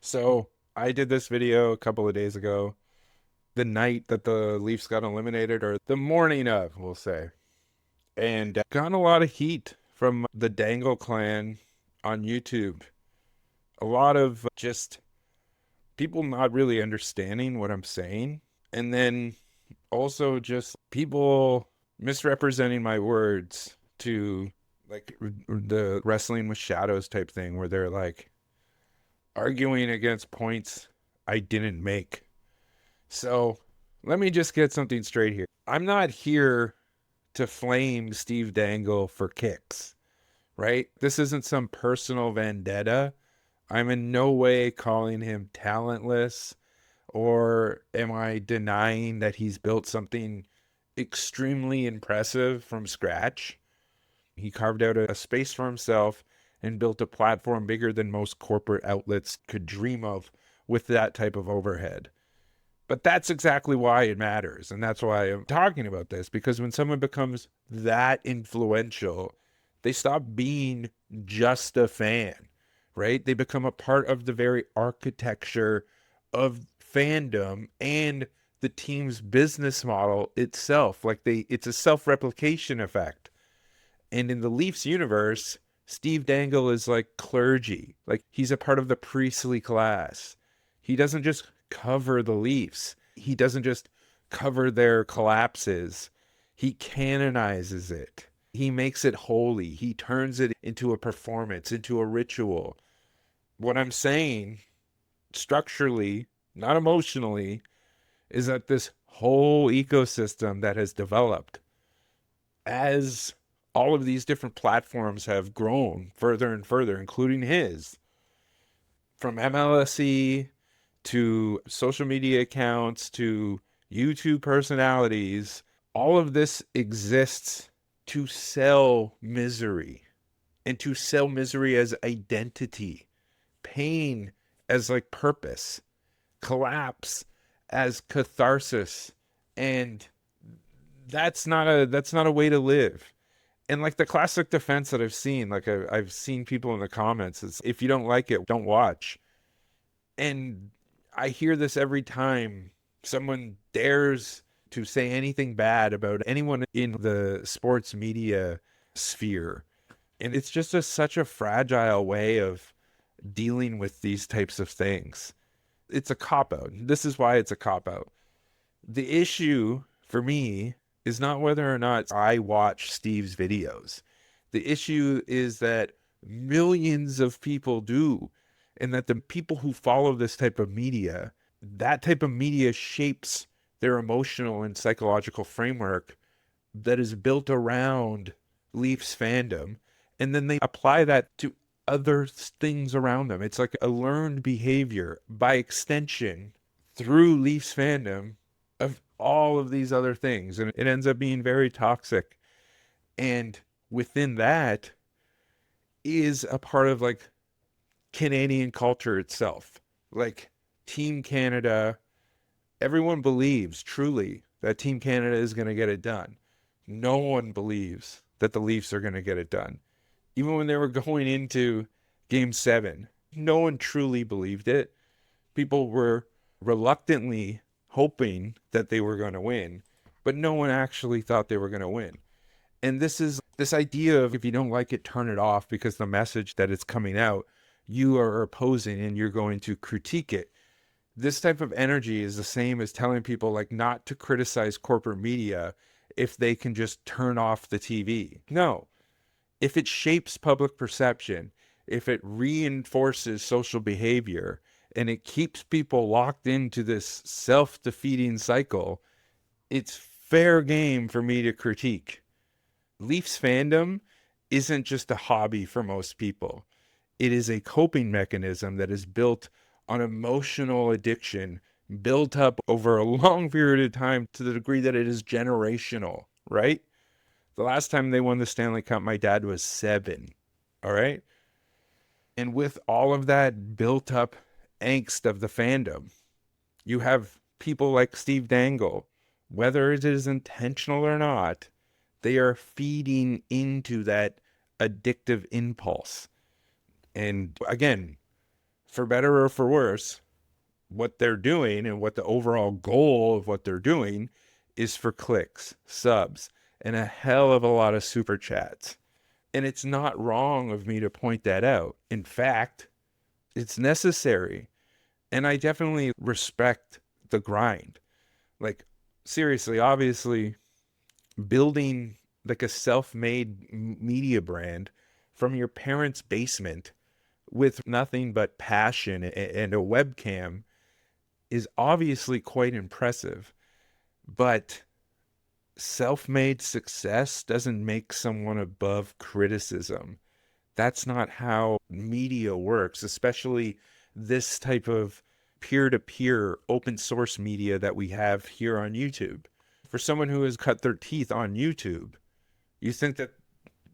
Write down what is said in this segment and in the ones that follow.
So I did this video a couple of days ago, the night that the Leafs got eliminated, or the morning of, we'll say, and got a lot of heat from the Dangle clan on YouTube. A lot of just people not really understanding what I'm saying, and then also just people misrepresenting my words to like the wrestling with shadows type thing, where they're like arguing against points I didn't make. So let me just get something straight here. I'm not here to flame Steve Dangle for kicks, right? This isn't some personal vendetta. I'm in no way calling him talentless, or am I denying that he's built something extremely impressive from scratch. He carved out a space for himself and built a platform bigger than most corporate outlets could dream of with that type of overhead. But that's exactly why it matters. And that's why I'm talking about this, because when someone becomes that influential, they stop being just a fan, right? They become a part of the very architecture of fandom and the team's business model itself. It's a self-replication effect. And in the Leafs universe, Steve Dangle is like clergy. Like he's a part of the priestly class. He doesn't just cover the Leafs. He doesn't just cover their collapses. He canonizes it. He makes it holy. He turns it into a performance, into a ritual. What I'm saying structurally, not emotionally, is that this whole ecosystem that has developed as all of these different platforms have grown further and further, including his, from MLSE to social media accounts to YouTube personalities, all of this exists to sell misery, and to sell misery as identity, pain as like purpose, collapse as catharsis. And that's not a way to live. And like the classic defense that I've seen, like I've seen people in the comments, is if you don't like it, don't watch. And I hear this every time someone dares to say anything bad about anyone in the sports media sphere. And it's just such a fragile way of dealing with these types of things. It's a cop out. This is why it's a cop out. The issue for me is not whether or not I watch Steve's videos. The issue is that millions of people do, and that the people who follow this type of media, that type of media shapes their emotional and psychological framework that is built around Leafs fandom, and then they apply that to other things around them. It's like a learned behavior by extension through Leafs fandom of all of these other things, and it ends up being very toxic. And within that is a part of like Canadian culture itself. Like Team Canada, everyone believes truly that Team Canada is going to get it done. No one believes that the Leafs are going to get it done. Even when they were going into game 7, no one truly believed it. People were reluctantly hoping that they were going to win, but no one actually thought they were going to win. And this is this idea of if you don't like it, turn it off, because the message that it's coming out, you are opposing and you're going to critique it. This type of energy is the same as telling people like not to criticize corporate media if they can just turn off the TV. No, if it shapes public perception, if it reinforces social behavior, and it keeps people locked into this self-defeating cycle, it's fair game for me to critique. Leafs fandom isn't just a hobby for most people. It is a coping mechanism that is built on emotional addiction, built up over a long period of time to the degree that it is generational, right? The last time they won the Stanley Cup, my dad was 7. All right. And with all of that built up angst of the fandom, you have people like Steve Dangle, whether it is intentional or not, they are feeding into that addictive impulse. And again, For better or for worse, what they're doing and what the overall goal of what they're doing is for clicks, subs, and a hell of a lot of super chats. And it's not wrong of me to point that out. In fact, it's necessary. And I definitely respect the grind. Like, seriously, obviously, building like a self-made media brand from your parents' basement with nothing but passion and a webcam is obviously quite impressive. But self-made success doesn't make someone above criticism. That's not how media works, especially this type of peer-to-peer open source media that we have here on YouTube. For someone who has cut their teeth on YouTube, you think that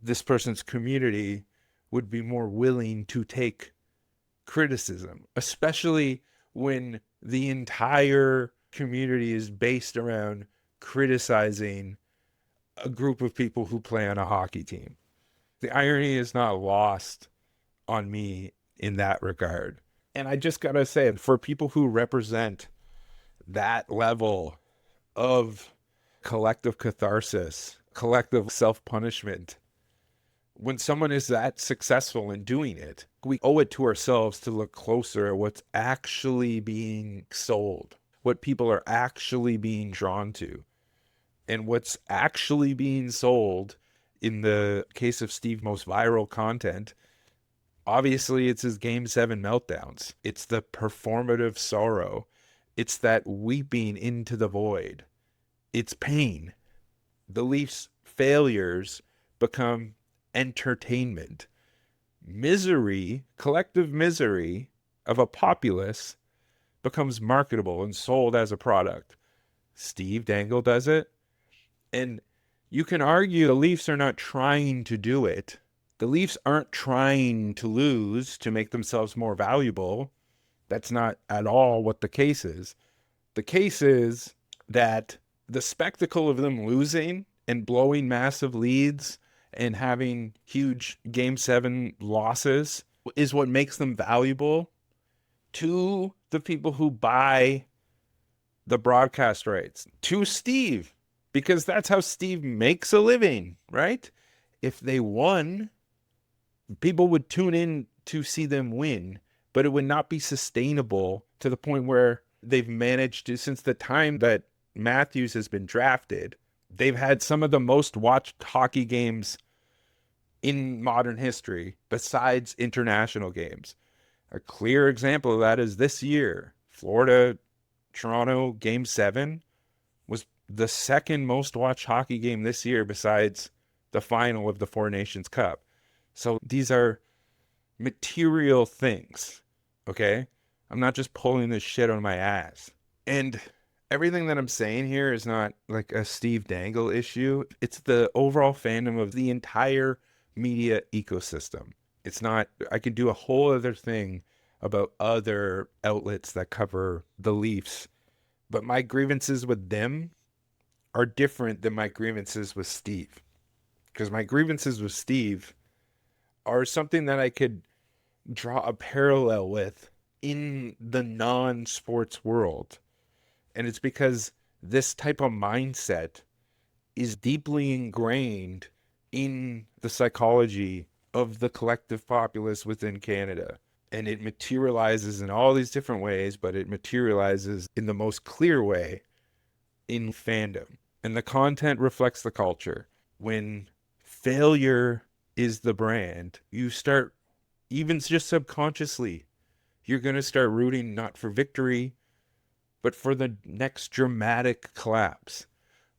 this person's community would be more willing to take criticism, especially when the entire community is based around criticizing a group of people who play on a hockey team. The irony is not lost on me in that regard. And I just gotta say, for people who represent that level of collective catharsis, collective self-punishment, when someone is that successful in doing it, we owe it to ourselves to look closer at what's actually being sold, what people are actually being drawn to. And what's actually being sold in the case of Steve's most viral content, obviously it's his Game 7 meltdowns. It's the performative sorrow. It's that weeping into the void. It's pain. The Leafs' failures become entertainment. Misery, collective misery of a populace becomes marketable and sold as a product. Steve Dangle does it. And you can argue the Leafs are not trying to do it. The Leafs aren't trying to lose to make themselves more valuable. That's not at all what the case is. The case is that the spectacle of them losing and blowing massive leads and having huge Game 7 losses is what makes them valuable to the people who buy the broadcast rights, to Steve, because that's how Steve makes a living, right? If they won, people would tune in to see them win, but it would not be sustainable to the point where they've managed to, since the time that Matthews has been drafted, they've had some of the most watched hockey games in modern history besides international games. A clear example of that is this year, Florida, Toronto Game 7 was the second most watched hockey game this year besides the final of the Four Nations Cup. So these are material things, okay? I'm not just pulling this shit on my ass. And everything that I'm saying here is not like a Steve Dangle issue. It's the overall fandom of the entire media ecosystem. It's not, I could do a whole other thing about other outlets that cover the Leafs, but my grievances with them are different than my grievances with Steve. Because my grievances with Steve are something that I could draw a parallel with in the non-sports world. And it's because this type of mindset is deeply ingrained in the psychology of the collective populace within Canada. And it materializes in all these different ways, but it materializes in the most clear way in fandom. And the content reflects the culture. When failure is the brand, you start, even just subconsciously, you're going to start rooting not for victory, but for the next dramatic collapse,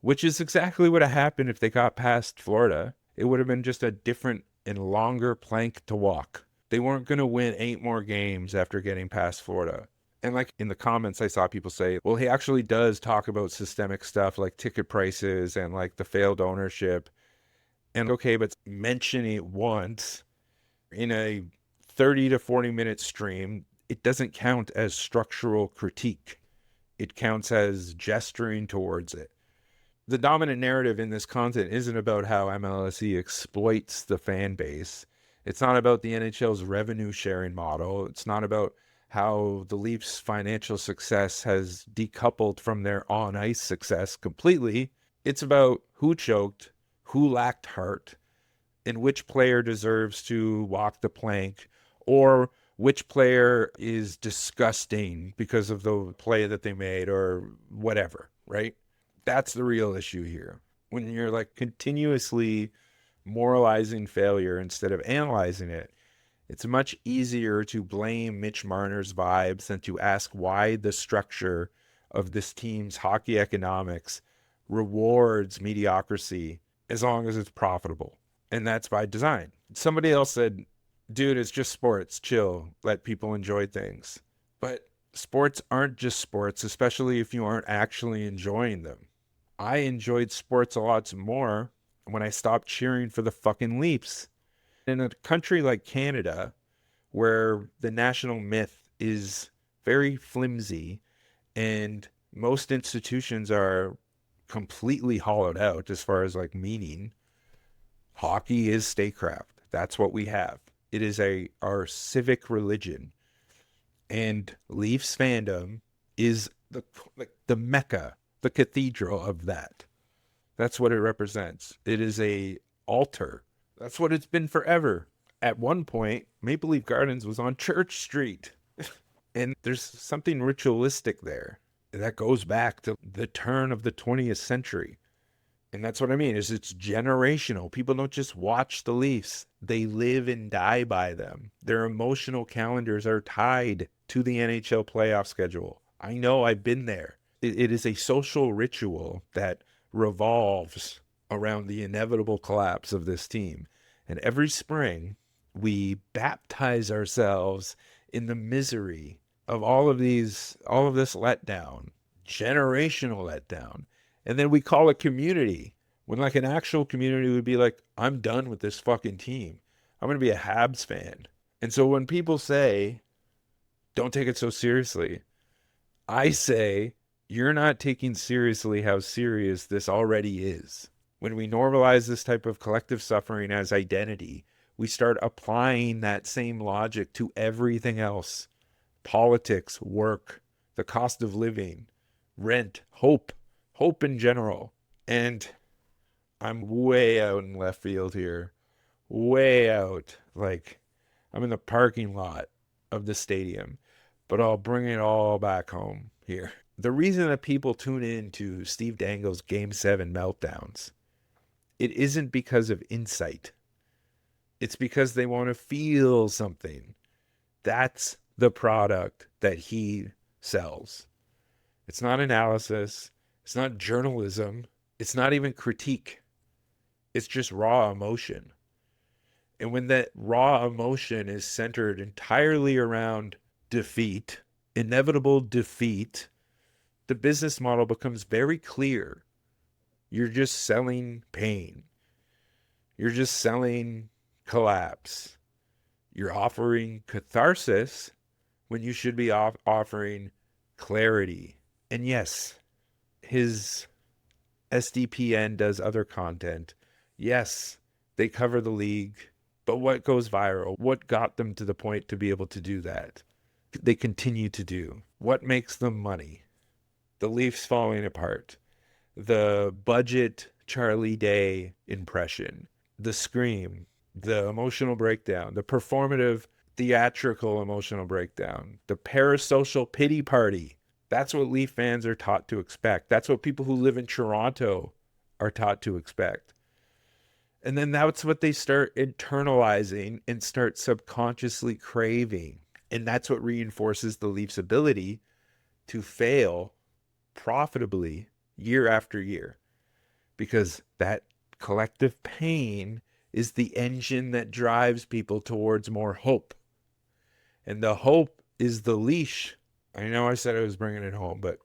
which is exactly what happened if they got past Florida. It would have been just a different and longer plank to walk. They weren't going to win 8 more games after getting past Florida. And like in the comments, I saw people say, well, he actually does talk about systemic stuff like ticket prices and like the failed ownership. And okay, but mentioning it once in a 30 to 40 minute stream, it doesn't count as structural critique. It counts as gesturing towards it. The dominant narrative in this content isn't about how MLSE exploits the fan base. It's not about the NHL's revenue sharing model. It's not about how the Leafs' financial success has decoupled from their on ice success completely. It's about who choked, who lacked heart, and which player deserves to walk the plank, or which player is disgusting because of the play that they made or whatever, right? That's the real issue here. When you're like continuously moralizing failure instead of analyzing it, it's much easier to blame Mitch Marner's vibes than to ask why the structure of this team's hockey economics rewards mediocrity as long as it's profitable. And that's by design. Somebody else said, dude, it's just sports. Chill. Let people enjoy things. But sports aren't just sports, especially if you aren't actually enjoying them. I enjoyed sports a lot more when I stopped cheering for the fucking Leafs. In a country like Canada, where the national myth is very flimsy and most institutions are completely hollowed out as far as like meaning, hockey is statecraft. That's what we have. It is our civic religion. And Leafs fandom is the mecca, the cathedral of that. That's what it represents. It is a altar. That's what it's been forever. At one point, Maple Leaf Gardens was on Church Street. And there's something ritualistic there that goes back to the turn of the 20th century. And that's what I mean, is it's generational. People don't just watch the Leafs. They live and die by them. Their emotional calendars are tied to the NHL playoff schedule. I know, I've been there. It is a social ritual that revolves around the inevitable collapse of this team. And every spring, we baptize ourselves in the misery of all of this letdown, generational letdown. And then we call it community, when like an actual community would be like, I'm done with this fucking team. I'm going to be a Habs fan. And so when people say, don't take it so seriously, I say, you're not taking seriously how serious this already is. When we normalize this type of collective suffering as identity, we start applying that same logic to everything else. Politics, work, the cost of living, rent, hope in general. And I'm way out in left field here. Way out. Like, I'm in the parking lot of the stadium, but I'll bring it all back home here. The reason that people tune in to Steve Dangle's Game 7 meltdowns, it isn't because of insight. It's because they want to feel something. That's the product that he sells. It's not analysis. It's not journalism. It's not even critique. It's just raw emotion. And when that raw emotion is centered entirely around defeat, inevitable defeat, the business model becomes very clear. You're just selling pain. You're just selling collapse. You're offering catharsis when you should be offering clarity. And yes, his SDPN does other content. Yes, they cover the league. But what goes viral? What got them to the point to be able to do that? They continue to do. What makes them money? The Leafs falling apart. The budget Charlie Day impression. The scream. The emotional breakdown. The performative, theatrical emotional breakdown. The parasocial pity party. That's what Leaf fans are taught to expect. That's what people who live in Toronto are taught to expect. And then that's what they start internalizing and start subconsciously craving. And that's what reinforces the Leafs' ability to fail profitably year after year. Because that collective pain is the engine that drives people towards more hope. And the hope is the leash. I know I said I was bringing it home, but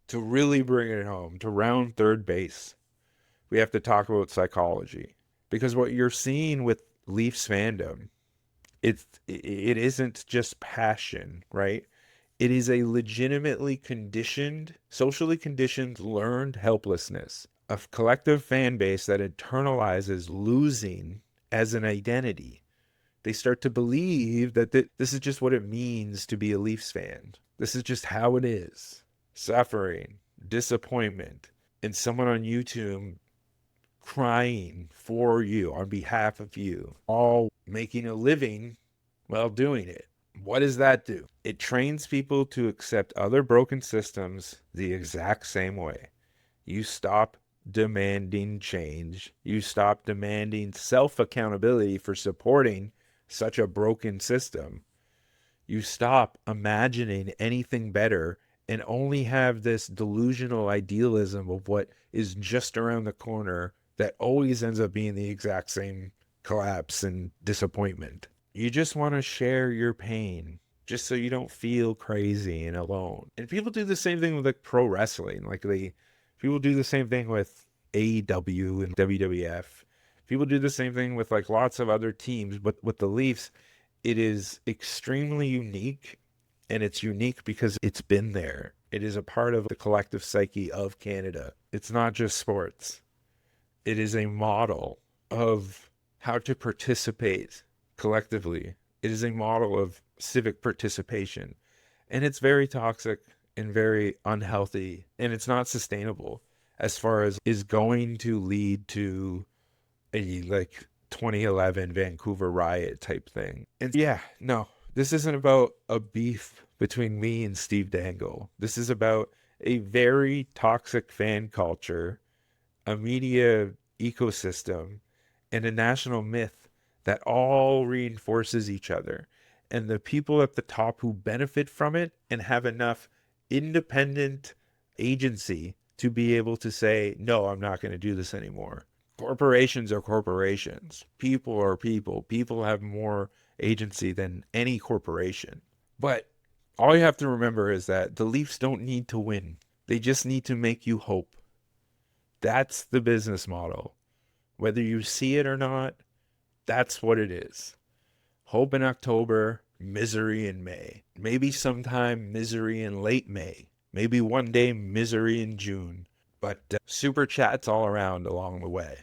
to really bring it home, to round third base, we have to talk about psychology. Because what you're seeing with Leafs fandom, it isn't just passion, right? It is a legitimately conditioned, socially conditioned, learned helplessness. A collective fan base that internalizes losing as an identity. They start to believe that this is just what it means to be a Leafs fan. This is just how it is. Suffering, disappointment, and someone on YouTube crying for you on behalf of you, all making a living while doing it. What does that do? It trains people to accept other broken systems the exact same way. You stop demanding change. You stop demanding self accountability for supporting such a broken system. You stop imagining anything better and only have this delusional idealism of what is just around the corner that always ends up being the exact same collapse and disappointment. You just want to share your pain just so you don't feel crazy and alone. And people do the same thing with like pro wrestling. People do the same thing with AEW and WWF. People do the same thing with like lots of other teams, but with the Leafs, it is extremely unique, and it's unique because it's been there. It is a part of the collective psyche of Canada. It's not just sports. It is a model of how to participate collectively. It is a model of civic participation, and it's very toxic and very unhealthy, and it's not sustainable as far as is going to lead to a like 2011 Vancouver riot type thing. And yeah, no, this isn't about a beef between me and Steve Dangle. This is about a very toxic fan culture, a media ecosystem, and a national myth that all reinforces each other. And the people at the top who benefit from it and have enough independent agency to be able to say, no, I'm not going to do this anymore. Corporations are corporations. People are people. People have more agency than any corporation. But all you have to remember is that the Leafs don't need to win. They just need to make you hope. That's the business model. Whether you see it or not, that's what it is. Hope in October, misery in May. Maybe sometime misery in late May. Maybe one day misery in June. But super chats all around along the way.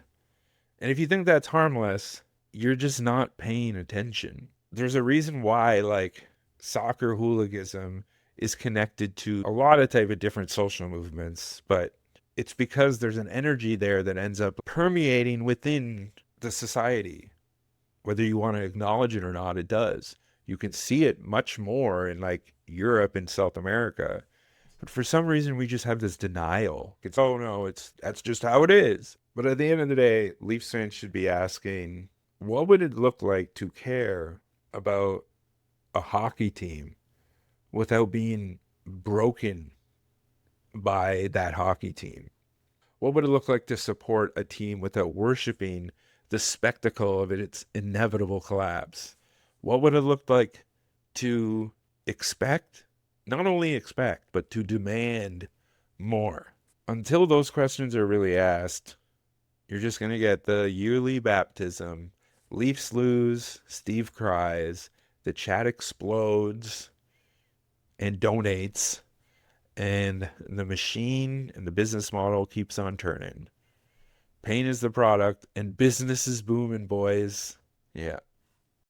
And if you think that's harmless, you're just not paying attention. There's a reason why like soccer hooliganism is connected to a lot of type of different social movements, but it's because there's an energy there that ends up permeating within the society. Whether you want to acknowledge it or not, it does. You can see it much more in like Europe and South America. But for some reason, we just have this denial. It's, oh no, that's just how it is. But at the end of the day, Leafs fans should be asking, what would it look like to care about a hockey team without being broken by that hockey team? What would it look like to support a team without worshiping the spectacle of its inevitable collapse? What would it look like to expect, not only expect, but to demand more? Until those questions are really asked, you're just going to get the yearly baptism. Leafs lose, Steve cries, the chat explodes and donates, and the machine and the business model keeps on turning. Pain is the product, and business is booming, boys. Yeah.